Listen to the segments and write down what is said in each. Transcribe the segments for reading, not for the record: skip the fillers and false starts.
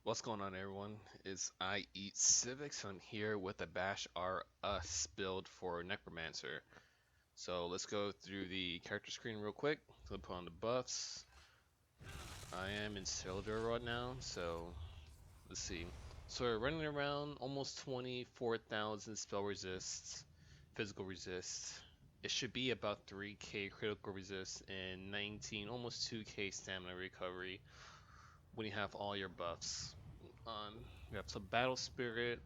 What's going on, everyone? It's I Eat Civics. I'm here with a Bash R Us build for Necromancer. So let's go through the character screen real quick. So put on the buffs. I am in Sildar right now, so let's see. So we're running around almost 24,000 spell resists, physical resist. It should be about 3k critical resist and 19, almost 2k stamina recovery when you have all your buffs on. We have some battle spirit.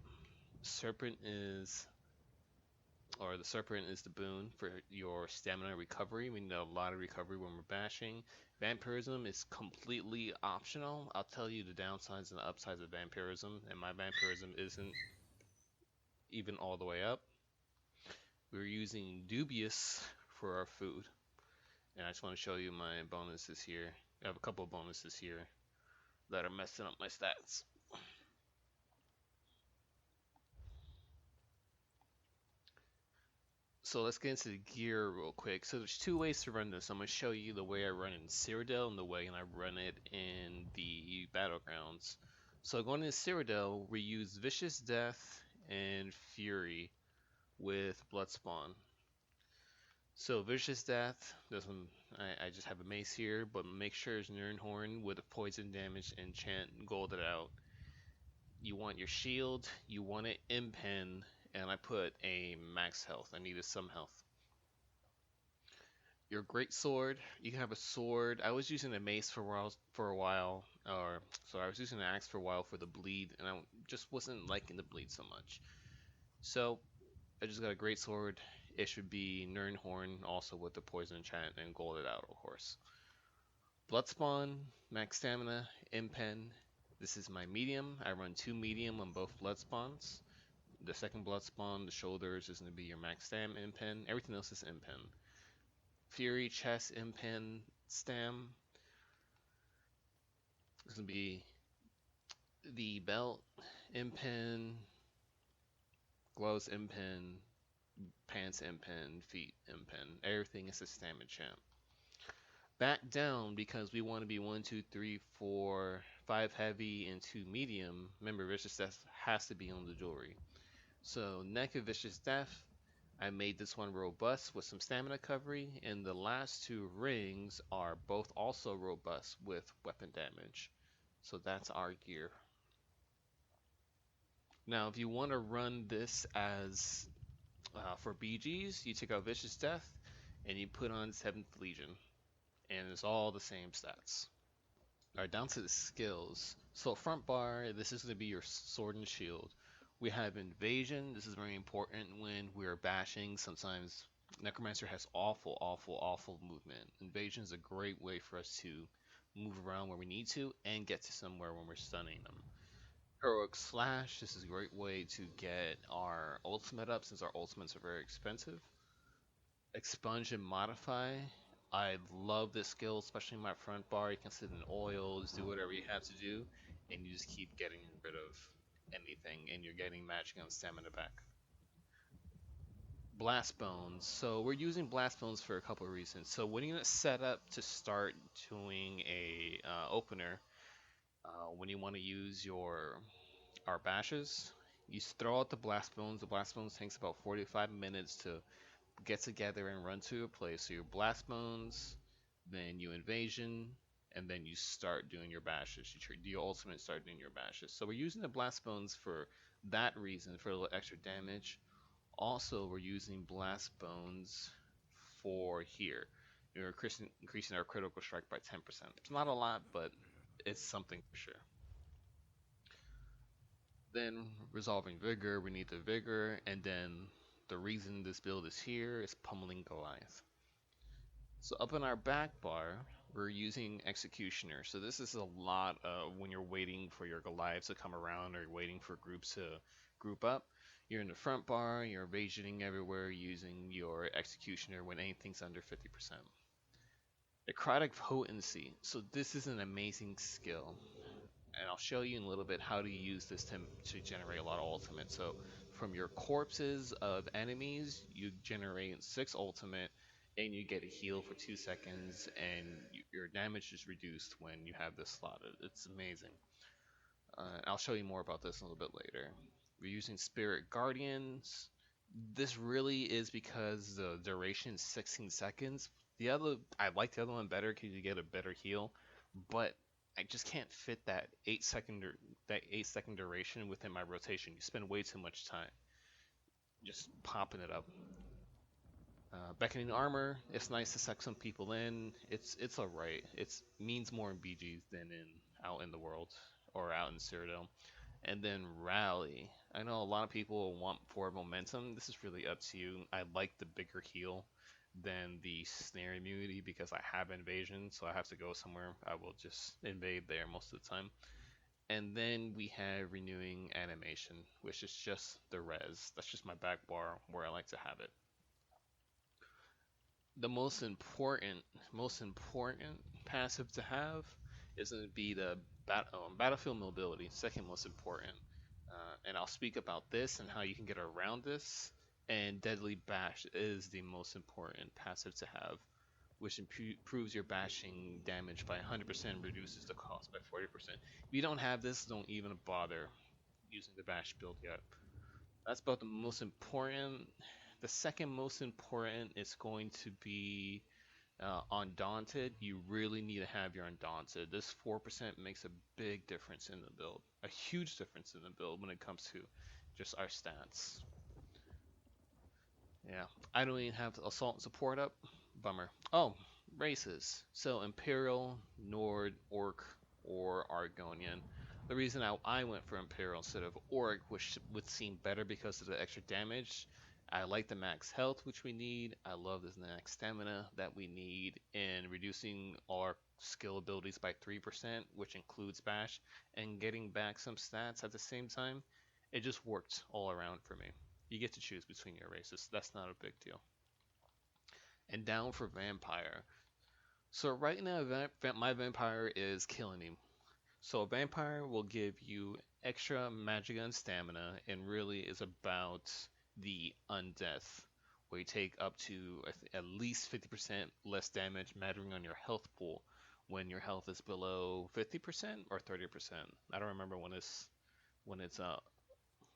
Serpent is, or the serpent is the boon for your stamina recovery. We need a lot of recovery when we're bashing. Vampirism is completely optional. I'll tell you the downsides and the upsides of vampirism, and my vampirism isn't even all the way up. We're using dubious for our food, and I just want to show you my bonuses here. I have a couple of bonuses here that are messing up my stats. So let's get into the gear real quick. So there's two ways to run this. I'm going to show you the way I run in Cyrodiil and the way I run it in the Battlegrounds. So going into Cyrodiil, we use Vicious Death and Fury with Bloodspawn. So Vicious Death, doesn't I just have a mace here, but make sure it's Nirnhorn with a poison damage enchant golded out. You want your shield, you want it impen, and I put a max health. I needed some health. Your great sword. You can have a sword. I was using a mace for a while, or so I was using an axe for a while for the bleed, and I just wasn't liking the bleed so much. So I just got a great sword. It should be Nirnhorn, also with the poison enchant and golded out, of course. Bloodspawn, max stamina, impen. This is my medium. I run two medium on both bloodspawns. The second bloodspawn, the shoulders, is going to be your max stam impen. Everything else is impen. Fury, chest, impen, stam. It's gonna be the belt, impen, gloves, impen, pants, impen, feet, impen. Everything is a stamina champ. Back down because we want to be 1, 2, 3, 4, 5 heavy and 2 medium. Remember, Vicious Death has to be on the jewelry. So, neck of Vicious Death. I made this one robust with some stamina recovery, and the last two rings are both also robust with weapon damage. So that's our gear. Now, if you want to run this as for BGs, you take out Vicious Death and you put on 7th Legion, and it's all the same stats. Alright, down to the skills. So, front bar, this is going to be your sword and shield. We have Invasion. This is very important when we're bashing. Sometimes Necromancer has awful, awful, awful movement. Invasion is a great way for us to move around where we need to and get to somewhere when we're stunning them. Heroic Slash, this is a great way to get our ultimate up since our ultimates are very expensive. Expunge and Modify. I love this skill, especially in my front bar. You can sit in oils, do whatever you have to do, and you just keep getting rid of anything, and you're getting matching on stamina back. Blast Bones. So we're using Blast Bones for a couple of reasons. So when you're set up to start doing a opener, when you want to use our bashes, you throw out the blast bones. The blast bones takes about 45 minutes to get together and run to a place. So your blast bones, then you invasion, and then you start doing your bashes. You do your ultimate, start doing your bashes. So we're using the blast bones for that reason, for a little extra damage. Also, we're using blast bones for here. You're increasing our critical strike by 10%. It's not a lot, but it's something for sure. Then resolving vigor, we need the vigor, and then the reason this build is here is pummeling Goliath. So up in our back bar, we're using Executioner. So this is a lot when you're waiting for your Goliaths to come around or you're waiting for groups to group up. You're in the front bar, you're evasioning everywhere using your Executioner when anything's under 50%. Necrotic Potency. So this is an amazing skill, and I'll show you in a little bit how to use this to generate a lot of ultimate. So from your corpses of enemies, you generate 6 ultimate, and you get a heal for 2 seconds, and your damage is reduced when you have this slotted. It's amazing. I'll show you more about this a little bit later. We're using Spirit Guardians. This really is because the duration is 16 seconds. The other, I like the other one better because you get a better heal, but I just can't fit that 8 second duration within my rotation. You spend way too much time just popping it up. Beckoning armor, it's nice to suck some people in. It's alright. It means more in BGs than in out in the world or out in Cyrodiil. And then rally. I know a lot of people want forward momentum. This is really up to you. I like the bigger heal than the snare immunity because I have invasion, so I have to go somewhere. I will just invade there most of the time. And then we have renewing animation, which is just the res. That's just my back bar where I like to have it. The most important passive to have is going to be the battlefield mobility, second most important. And I'll speak about this and how you can get around this. And deadly bash is the most important passive to have, which improves your bashing damage by 100%, reduces the cost by 40%. If you don't have this, don't even bother using the bash build yet. That's about the most important. The second most important is going to be Undaunted. You really need to have your Undaunted. This 4% makes a big difference in the build, a huge difference in the build when it comes to just our stats. Yeah, I don't even have Assault and Support up. Bummer. Oh, races. So Imperial, Nord, Orc, or Argonian. The reason I went for Imperial instead of Orc, which would seem better because of the extra damage. I like the max health, which we need. I love this max stamina that we need, and reducing our skill abilities by 3%, which includes Bash, and getting back some stats at the same time. It just worked all around for me. You get to choose between your races. That's not a big deal. And down for Vampire. So right now, my Vampire is killing me. So a Vampire will give you extra magic and stamina, and really is about the undeath, where you take up to at least 50% less damage, mattering on your health pool, when your health is below 50% or 30%. I don't remember when it's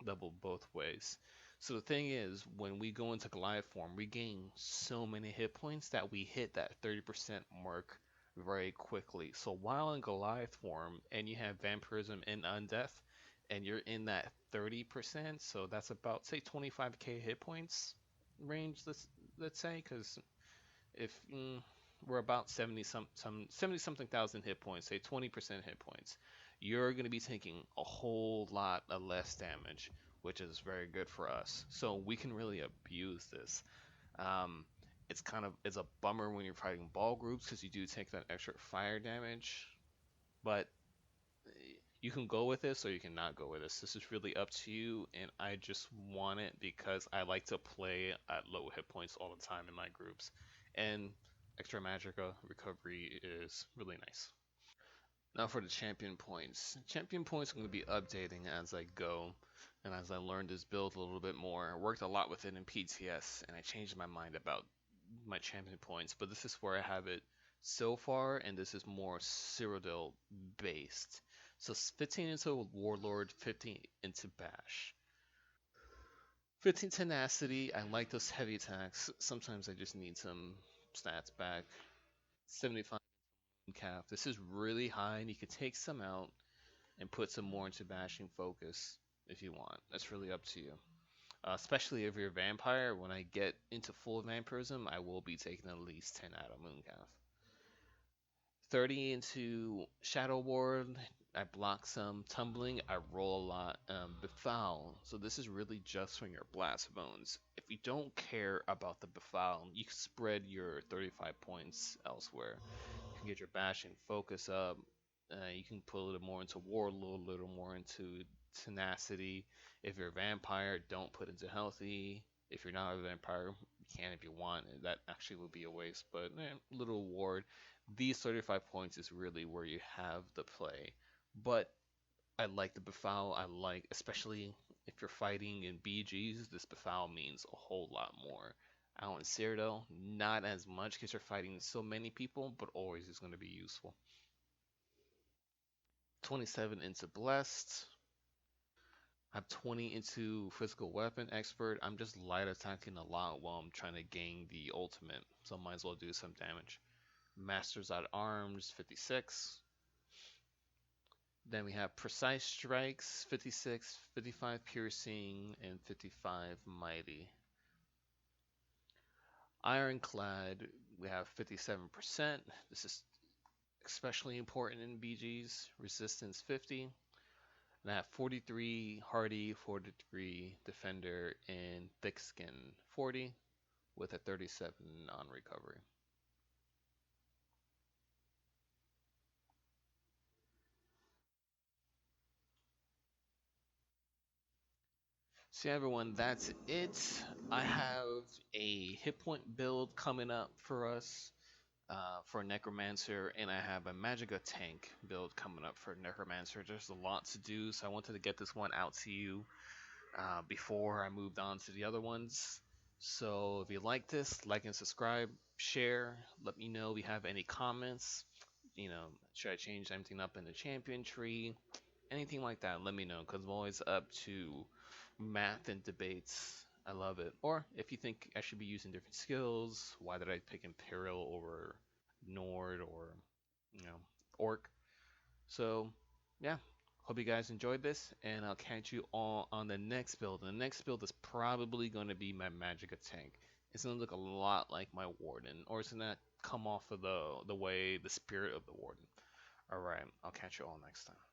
double both ways. So the thing is, when we go into Goliath form, we gain so many hit points that we hit that 30% mark very quickly. So while in Goliath form and you have vampirism and undeath, and you're in that 30%, so that's about say 25k hit points range. Let's say, because if we're about 70 something thousand hit points, say 20% hit points, you're going to be taking a whole lot of less damage, which is very good for us. So we can really abuse this. Um, it's a bummer when you're fighting ball groups because you do take that extra fire damage, but you can go with this or you can not go with this. This is really up to you, and I just want it because I like to play at low hit points all the time in my groups, and extra magica recovery is really nice. Now for the champion points. Champion points I'm going to be updating as I go, and as I learn this build a little bit more. I worked a lot with it in PTS, and I changed my mind about my champion points, but this is where I have it so far, and this is more Cyrodiil based. So 15 into Warlord, 15 into Bash. 15 Tenacity, I like those heavy attacks. Sometimes I just need some stats back. 75 Calf. This is really high, and you could take some out and put some more into bashing focus if you want. That's really up to you. Especially if you're a vampire, when I get into full vampirism, I will be taking at least 10 out of Mooncalf. 30 into Shadow Ward. I block some tumbling. I roll a lot. Befoul. So this is really just from your blast bones. If you don't care about the befoul, you can spread your 35 points elsewhere. You can get your bashing focus up. You can put a little more into warlord, a little more into tenacity. If you're a vampire, don't put into healthy. If you're not a vampire, you can if you want. That actually would be a waste, but little ward. These 35 points is really where you have the play. But I like the befoul. I like, especially if you're fighting in BGs, this befoul means a whole lot more. Out in Cyrodiil, not as much because you're fighting so many people, but always is going to be useful. 27 into blessed. I have 20 into physical weapon expert. I'm just light attacking a lot while I'm trying to gain the ultimate, so might as well do some damage. Masters at arms 56. Then we have precise strikes 56, 55 piercing, and 55 mighty. Ironclad we have 57%. This is especially important in BGs. Resistance 50. And I have 43 hardy, 43 defender, and thick skin 40 with a 37 on recovery. So yeah, everyone, that's it. I have a hit point build coming up for us for Necromancer, and I have a Magica tank build coming up for Necromancer. There's a lot to do, so I wanted to get this one out to you before I moved on to the other ones. So if you like this, like and subscribe, share. Let me know if you have any comments. Should I change anything up in the champion tree? Anything like that, let me know because I'm always up to math and debates. I love it. Or if you think I should be using different skills, why did I pick Imperial over Nord or Orc? So yeah, hope you guys enjoyed this, and I'll catch you all on the next build. The next build is probably going to be my Magica tank. It's gonna look a lot like my Warden, or it's gonna come off of the way the spirit of the Warden. All right, I'll catch you all next time.